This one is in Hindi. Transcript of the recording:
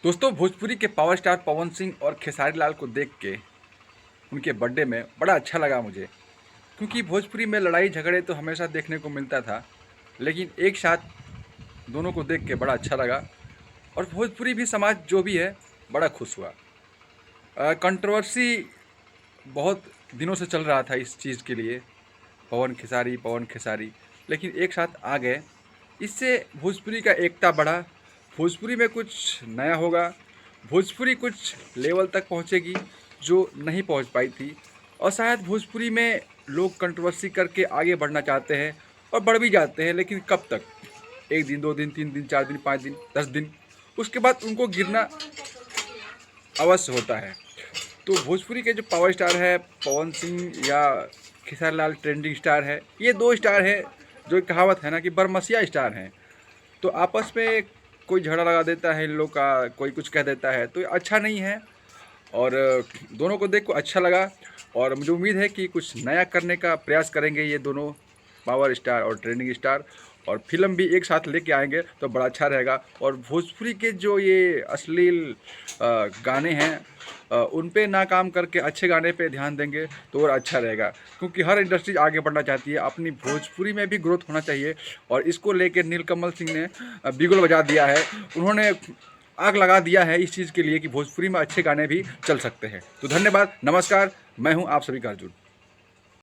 दोस्तों, भोजपुरी के पावर स्टार पवन सिंह और खेसारी लाल को देख के उनके बर्थडे में बड़ा अच्छा लगा मुझे। क्योंकि भोजपुरी में लड़ाई झगड़े तो हमेशा देखने को मिलता था, लेकिन एक साथ दोनों को देख के बड़ा अच्छा लगा। और भोजपुरी भी समाज जो भी है बड़ा खुश हुआ। कंट्रोवर्सी बहुत दिनों से चल रहा था इस चीज़ के लिए, पवन खेसारी, लेकिन एक साथ आ गए। इससे भोजपुरी का एकता बढ़ा, भोजपुरी में कुछ नया होगा, भोजपुरी कुछ लेवल तक पहुंचेगी जो नहीं पहुंच पाई थी। और शायद भोजपुरी में लोग कंट्रोवर्सी करके आगे बढ़ना चाहते हैं और बढ़ भी जाते हैं, लेकिन कब तक? 1 दिन, 2 दिन, 3 दिन, 4 दिन, 5 दिन, 10 दिन, उसके बाद उनको गिरना अवश्य होता है। तो भोजपुरी के जो पावर स्टार है पवन सिंह या खेसारी लाल ट्रेंडिंग स्टार है, ये 2 स्टार हैं जो एक कहावत है ना कि बरमसिया स्टार हैं। तो आपस में कोई झगड़ा लगा देता है इन लोग का, कोई कुछ कह देता है, तो ये अच्छा नहीं है। और दोनों को देख को अच्छा लगा और मुझे उम्मीद है कि कुछ नया करने का प्रयास करेंगे ये दोनों पावर स्टार और ट्रेंडिंग स्टार, और फिल्म भी एक साथ लेके आएंगे तो बड़ा अच्छा रहेगा। और भोजपुरी के जो ये अश्लील गाने हैं उन पे ना काम करके अच्छे गाने पे ध्यान देंगे तो और अच्छा रहेगा। क्योंकि हर इंडस्ट्री आगे बढ़ना चाहती है, अपनी भोजपुरी में भी ग्रोथ होना चाहिए। और इसको लेकर नीलकमल सिंह ने बिगुल बजा दिया है, उन्होंने आग लगा दिया है इस चीज़ के लिए कि भोजपुरी में अच्छे गाने भी चल सकते हैं। तो धन्यवाद, नमस्कार, मैं हूं आप सभी का अर्जुन।